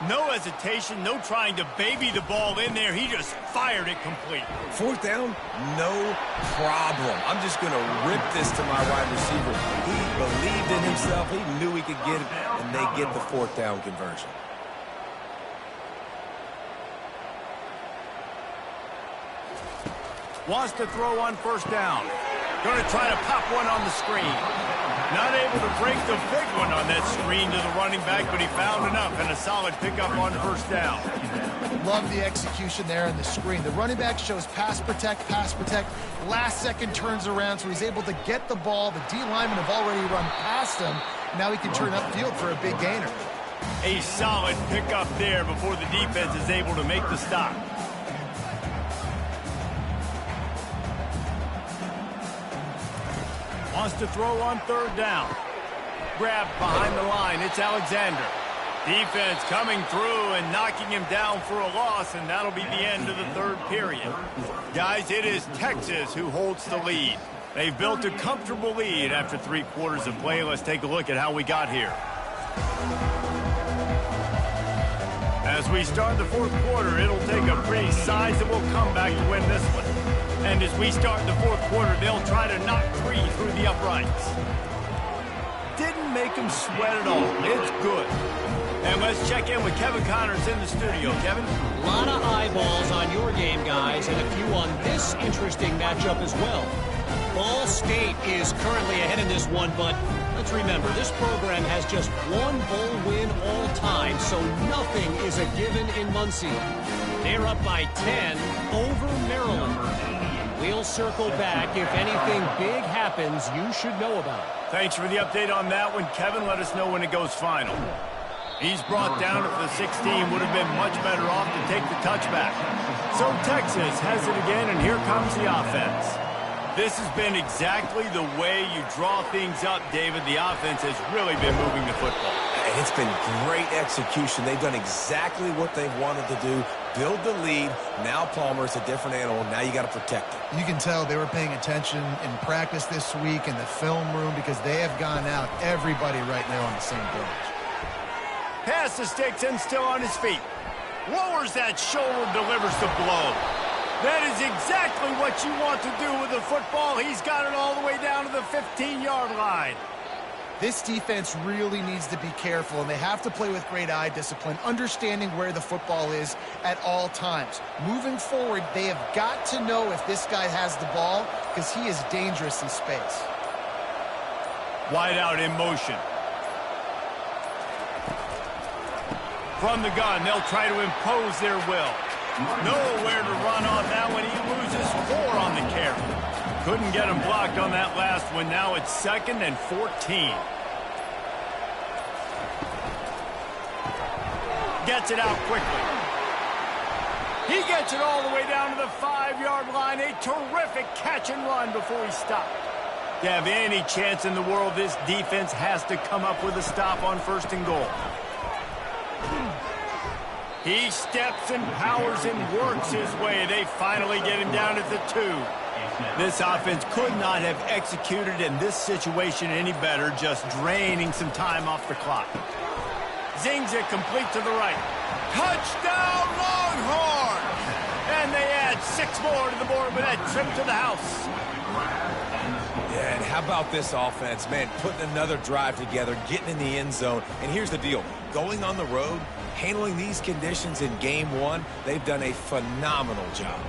No hesitation, no trying to baby the ball in there. He just fired it complete. 4th down, no problem. I'm just going to rip this to my wide receiver. He believed in himself. He knew he could get it, and they get the 4th down conversion. Wants to throw on 1st down. Going to try to pop one on the screen. Not able to break the big one on that screen to the running back, but he found enough and a solid pickup on 1st down. Love the execution there in the screen. The running back shows pass protect, last second turns around, so he's able to get the ball. The D linemen have already run past him. Now he can turn upfield for a big gainer. A solid pickup there before the defense is able to make the stop. Wants to throw on 3rd down. Grabbed behind the line. It's Alexander. Defense coming through and knocking him down for a loss, and that'll be the end of the 3rd period. Guys, it is Texas who holds the lead. They've built a comfortable lead after 3 quarters of play. Let's take a look at how we got here. As we start the 4th quarter, it'll take a pretty sizable comeback to win this one. And as we start the 4th quarter, they'll try to knock 3 through the uprights. Didn't make him sweat at all. It's good. And let's check in with Kevin Connors in the studio. Kevin? A lot of eyeballs on your game, guys, and a few on this interesting matchup as well. Ball State is currently ahead in this one, but let's remember, this program has just 1 bowl win all time, so nothing is a given in Muncie. They're up by 10 over Maryland. We'll circle back. If anything big happens, you should know about it. Thanks for the update on that one, Kevin. Let us know when it goes final. He's brought down at the 16. Would have been much better off to take the touchback. So Texas has it again, and here comes the offense. This has been exactly the way you draw things up, David. The offense has really been moving the football. And it's been great execution. They've done exactly what they've wanted to do. Build the lead. Now Palmer's a different animal. Now you got to protect it. You can tell they were paying attention in practice this week in the film room because they have gone out, everybody right now on the same page. Pass the sticks and still on his feet. Lowers that shoulder, delivers the blow. That is exactly what you want to do with the football. He's got it all the way down to the 15-yard line. This defense really needs to be careful, and they have to play with great eye discipline, understanding where the football is at all times. Moving forward, they have got to know if this guy has the ball because he is dangerous in space. Wide out in motion. From the gun, they'll try to impose their will. Nowhere to run on that one. He loses 4 on the carry. Couldn't get him blocked on that last one. Now it's 2nd and 14. Gets it out quickly. He gets it all the way down to the 5-yard line. A terrific catch and run before he stopped. To have any chance in the world, this defense has to come up with a stop on 1st and goal. He steps and powers and works his way. They finally get him down at the 2. This offense could not have executed in this situation any better, just draining some time off the clock. Zings it complete to the right. Touchdown, Longhorns! And they add 6 more to the board with that trip to the house. Yeah, and how about this offense, man, putting another drive together, getting in the end zone. And here's the deal. Going on the road, handling these conditions in game 1, they've done a phenomenal job.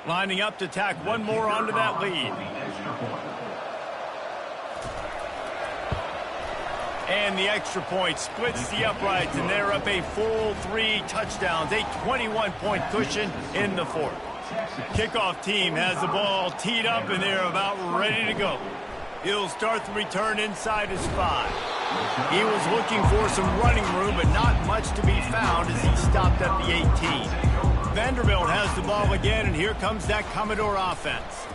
Lining up to tack one more onto that lead. And the extra point splits the uprights, and they're up a full 3 touchdowns, a 21-point cushion in the 4th. Kickoff team has the ball teed up, and they're about ready to go. He'll start the return inside his 5. He was looking for some running room, but not much to be found as he stopped at the 18. Vanderbilt has the ball again, and here comes that Commodore offense.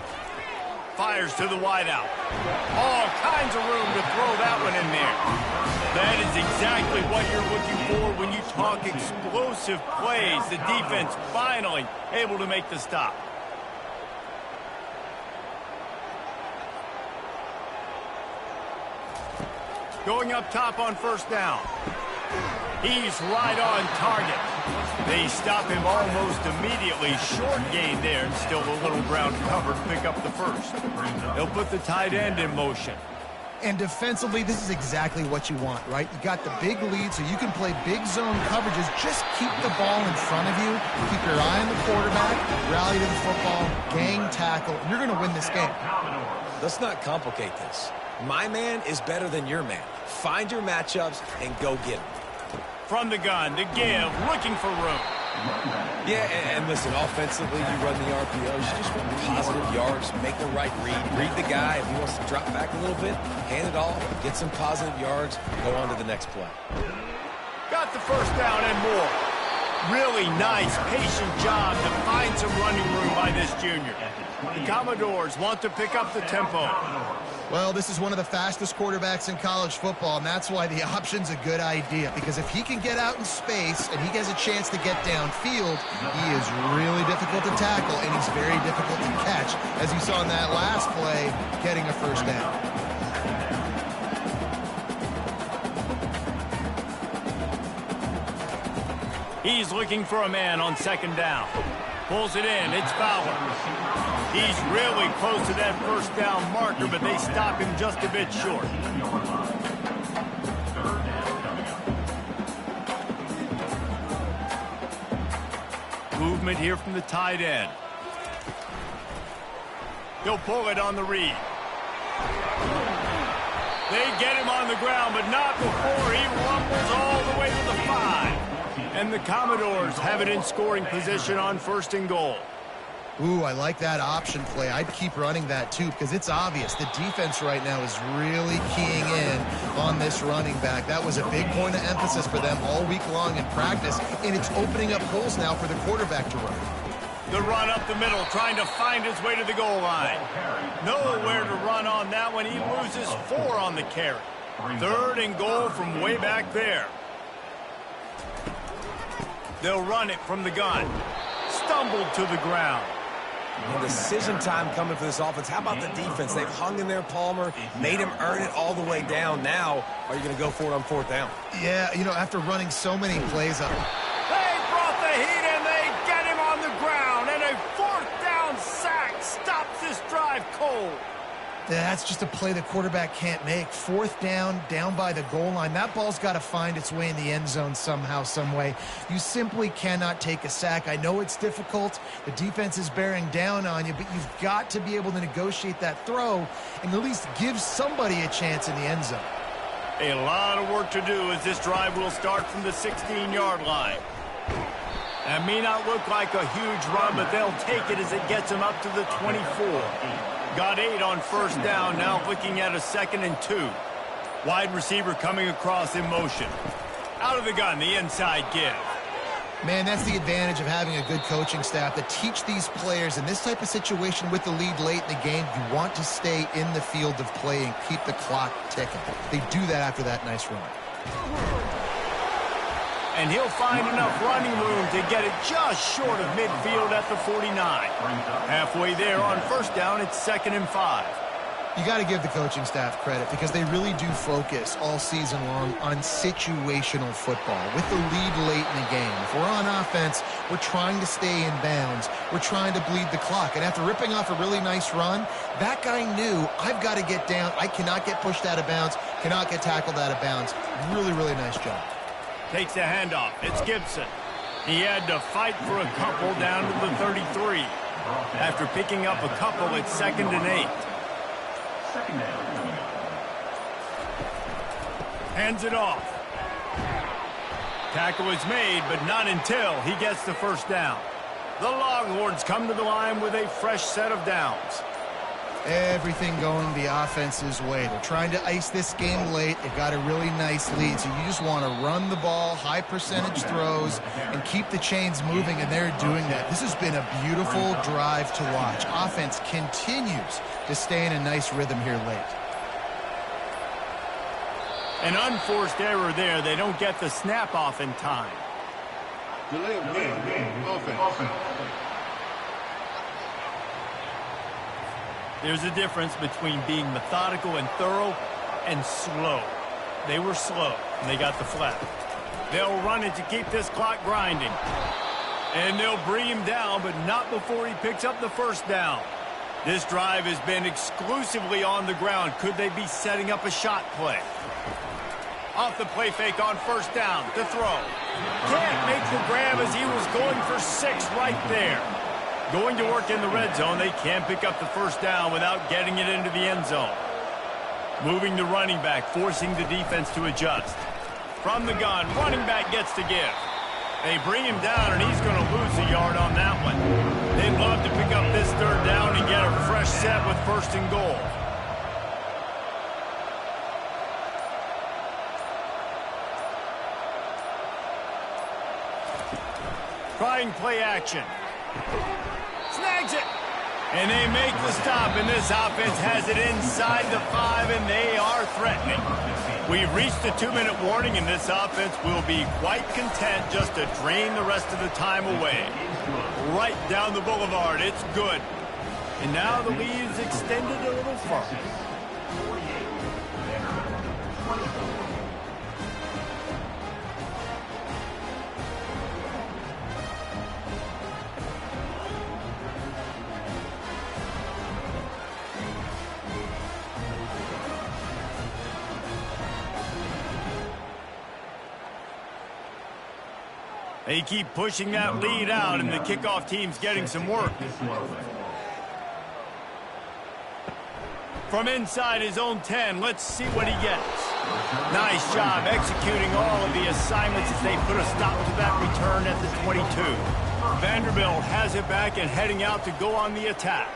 Fires to the wideout. All kinds of room to throw that one in there. That is exactly what you're looking for when you talk explosive plays. The defense finally able to make the stop. Going up top on 1st down. He's right on target. They stop him almost immediately. Short gain there, and still a little ground cover to pick up the 1st. They'll put the tight end in motion. And defensively, this is exactly what you want, right? You got the big lead, so you can play big zone coverages. Just keep the ball in front of you. Keep your eye on the quarterback. Rally to the football. Gang tackle. And you're going to win this game. Let's not complicate this. My man is better than your man. Find your matchups and go get them. From the gun, to give, looking for room. Yeah, and listen, offensively, you run the RPOs, you just run positive yards, make the right read the guy. If he wants to drop back a little bit, hand it off, get some positive yards, go on to the next play. Got the 1st down and more. Really nice, patient job to find some running room by this junior. The Commodores want to pick up the tempo. Well, this is one of the fastest quarterbacks in college football, and that's why the option's a good idea. Because if he can get out in space and he has a chance to get downfield, he is really difficult to tackle, and he's very difficult to catch, as you saw in that last play, getting a 1st down. He's looking for a man on 2nd down. Pulls it in. It's Fowler. He's really close to that 1st down marker, but they stop him just a bit short. Movement here from the tight end. He'll pull it on the read. They get him on the ground, but not before he rumbles all the way to the 5. And the Commodores have it in scoring position on 1st and goal. Ooh, I like that option play. I'd keep running that, too, because it's obvious. The defense right now is really keying in on this running back. That was a big point of emphasis for them all week long in practice, and it's opening up holes now for the quarterback to run. The run up the middle, trying to find his way to the goal line. Nowhere to run on that one. He loses 4 on the carry. 3rd and goal from way back there. They'll run it from the gun. Stumbled to the ground. And decision time coming for this offense. How about the defense? They've hung in there, Palmer, made him earn it all the way down. Now, are you going to go for it on 4th down? Yeah, you know, after running so many plays up. They brought the heat and they get him on the ground. And a 4th down sack stops this drive cold. That's just a play the quarterback can't make. 4th down, down by the goal line. That ball's got to find its way in the end zone somehow, some way. You simply cannot take a sack. I know it's difficult. The defense is bearing down on you, but you've got to be able to negotiate that throw and at least give somebody a chance in the end zone. A lot of work to do as this drive will start from the 16-yard line. That may not look like a huge run, but they'll take it as it gets them up to the 24. Got 8 on 1st down, now looking at a 2nd and 2. Wide receiver coming across in motion. Out of the gun, the inside give. Man, that's the advantage of having a good coaching staff to teach these players in this type of situation with the lead late in the game. You want to stay in the field of play and keep the clock ticking. They do that after that nice run. And he'll find enough running room to get it just short of midfield at the 49. Halfway there on first down, it's 2nd and 5. You got to give the coaching staff credit because they really do focus all season long on situational football with the lead late in the game. If we're on offense, we're trying to stay in bounds. We're trying to bleed the clock. And after ripping off a really nice run, that guy knew, I've got to get down. I cannot get pushed out of bounds, cannot get tackled out of bounds. Really, really nice job. Takes the handoff. It's Gibson. He had to fight for a couple down to the 33. After picking up a couple, it's 2nd and 8. Hands it off. Tackle is made, but not until he gets the first down. The Longhorns come to the line with a fresh set of downs. Everything going the offense's way. They're trying to ice this game late. They've got a really nice lead, so you just want to run the ball, high percentage throws, and keep the chains moving, and they're doing that. This has been a beautiful drive to watch. Offense continues to stay in a nice rhythm here late. An unforced error there. They don't get the snap off in time. Delay of game. Offense. There's a difference between being methodical and thorough and slow. They were slow, and they got the flag. They'll run it to keep this clock grinding. And they'll bring him down, but not before he picks up the first down. This drive has been exclusively on the ground. Could they be setting up a shot play? Off the play fake on first down. The throw. Can't make the grab as he was going for 6 right there. Going to work in the red zone, they can't pick up the first down without getting it into the end zone. Moving the running back, forcing the defense to adjust. From the gun, running back gets to give. They bring him down, and he's going to lose a yard on that one. They'd love to pick up this 3rd down and get a fresh set with 1st and goal. Trying play action. Snags it. And they make the stop, and this offense has it inside the 5, and they are threatening. We've reached the 2-minute warning, and this offense will be quite content just to drain the rest of the time away. Right down the boulevard. It's good. And now the lead is extended a little further. They keep pushing that lead out, and the kickoff team's getting some work. From inside his own 10, let's see what he gets. Nice job executing all of the assignments as they put a stop to that return at the 22. Vanderbilt has it back and heading out to go on the attack.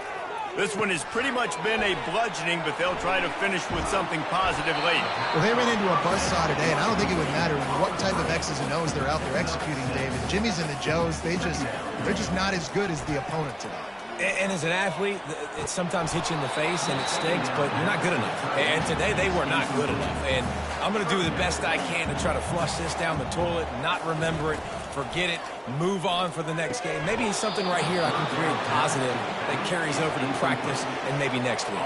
This one has pretty much been a bludgeoning, but they'll try to finish with something positive late. Well, they ran into a buzzsaw today, and I don't think it would matter what type of X's and O's they're out there executing, David. Jimmy's and the Joes, they're just not as good as the opponent today. And as an athlete, it sometimes hits you in the face and it stinks, but you're not good enough. And today they were not good enough. And I'm going to do the best I can to try to flush this down the toilet, not remember it, forget it, move on for the next game. Maybe it's something right here I can create positive that carries over to practice and maybe next week.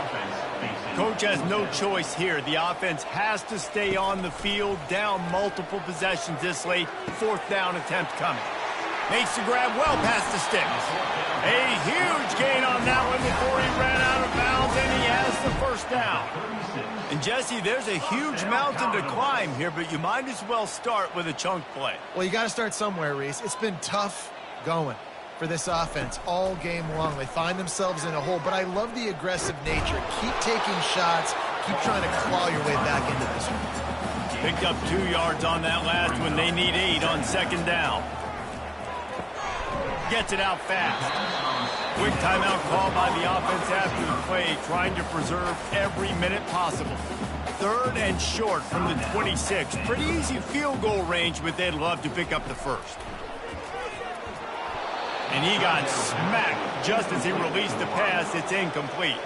Coach has no choice here. The offense has to stay on the field, down multiple possessions this late. 4th down attempt coming. Makes the grab well past the sticks. A huge gain on that one before he ran out of bounds, and he has the first down. And, Jesse, there's a huge mountain to climb here, but you might as well start with a chunk play. Well, you got to start somewhere, Reese. It's been tough going for this offense all game long. They find themselves in a hole, but I love the aggressive nature. Keep taking shots. Keep trying to claw your way back into this one. Picked up 2 yards on that last one. They need 8 on 2nd down. Gets it out fast. Quick timeout called by the offense after the play, trying to preserve every minute possible. 3rd and short from the 26. Pretty easy field goal range, but they'd love to pick up the first. And he got smacked just as he released the pass. It's incomplete.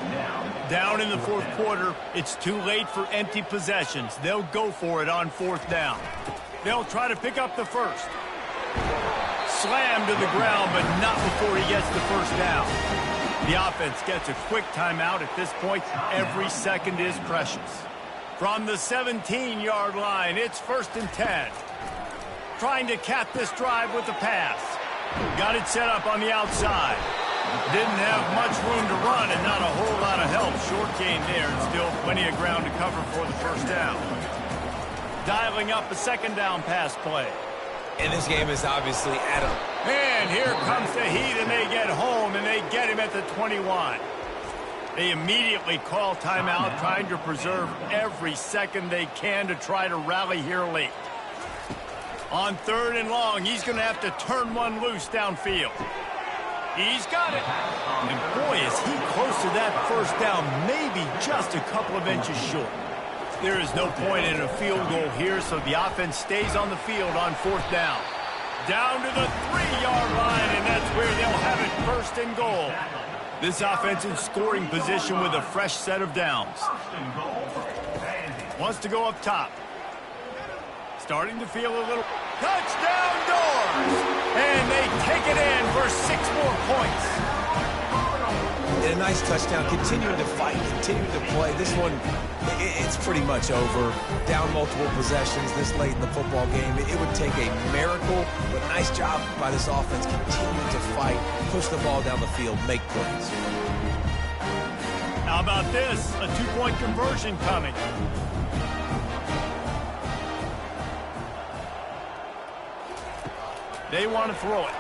Down in the 4th quarter, it's too late for empty possessions. They'll go for it on 4th down. They'll try to pick up the first. Slammed to the ground, but not before he gets the first down. The offense gets a quick timeout at this point. Every second is precious. From the 17-yard line, it's 1st and 10. Trying to cap this drive with the pass. Got it set up on the outside. Didn't have much room to run and not a whole lot of help. Short gain there and still plenty of ground to cover for the first down. Dialing up a 2nd down pass play. And this game is obviously at a... And here comes the heat, and they get home, and they get him at the 21. They immediately call timeout, trying to preserve every second they can to try to rally here late. On 3rd and long, he's going to have to turn one loose downfield. He's got it. And boy, is he close to that first down, maybe just a couple of inches short. There is no point in a field goal here, so the offense stays on the field on 4th down. Down to the 3-yard line, and that's where they'll have it 1st and goal. This offense in scoring position with a fresh set of downs. Wants to go up top. Starting to feel a little... Touchdown doors! And they take it in for 6 more points. And a nice touchdown, continuing to fight, continuing to play. This one, it's pretty much over. Down multiple possessions this late in the football game. It would take a miracle, but nice job by this offense continuing to fight, push the ball down the field, make plays. How about this? A 2-point conversion coming. They want to throw it.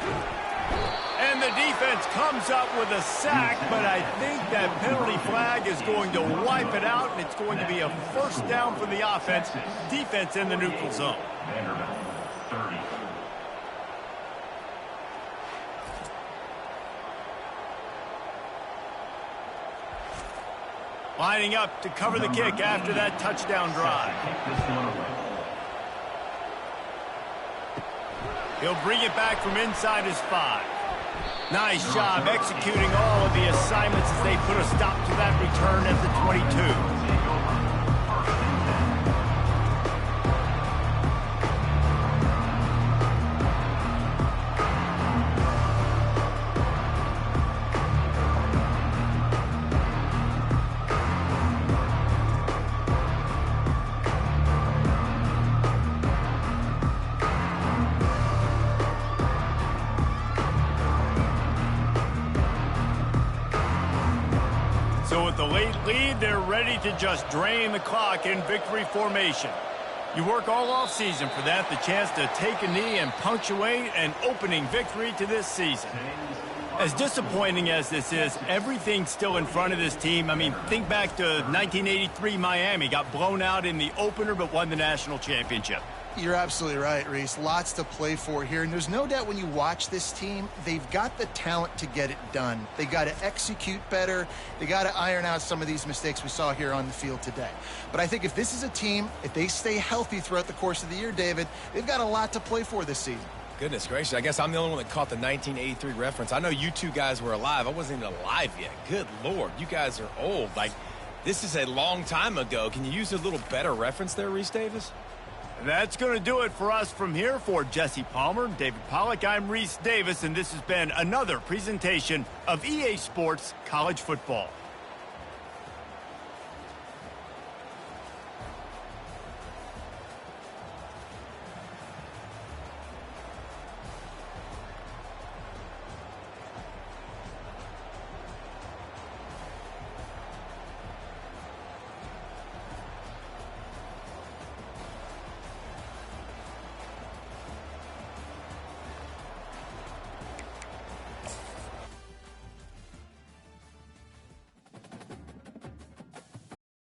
And the defense comes up with a sack, but I think that penalty flag is going to wipe it out, and it's going to be a 1st down for the offense. Defense in the neutral zone. Vanderbilt, 30. Lining up to cover the kick after that touchdown drive. He'll bring it back from inside his 5. Nice job executing all of the assignments as they put a stop to that return at the 22. So with the late lead, they're ready to just drain the clock in victory formation. You work all offseason for that, the chance to take a knee and punctuate an opening victory to this season. As disappointing as this is, everything's still in front of this team. I mean, think back to 1983 Miami. Got blown out in the opener but won the national championship. You're absolutely right, Reese. Lots to play for here. And there's no doubt when you watch this team, they've got the talent to get it done. They got to execute better. They got to iron out some of these mistakes we saw here on the field today. But I think if this is a team, if they stay healthy throughout the course of the year, David, they've got a lot to play for this season. Goodness gracious, I guess I'm the only one that caught the 1983 reference. I know you two guys were alive. I wasn't even alive yet. Good Lord, you guys are old. Like, this is a long time ago. Can you use a little better reference there, Reese Davis? That's going to do it for us from here. For Jesse Palmer, David Pollack, I'm Reese Davis, and this has been another presentation of EA Sports College Football.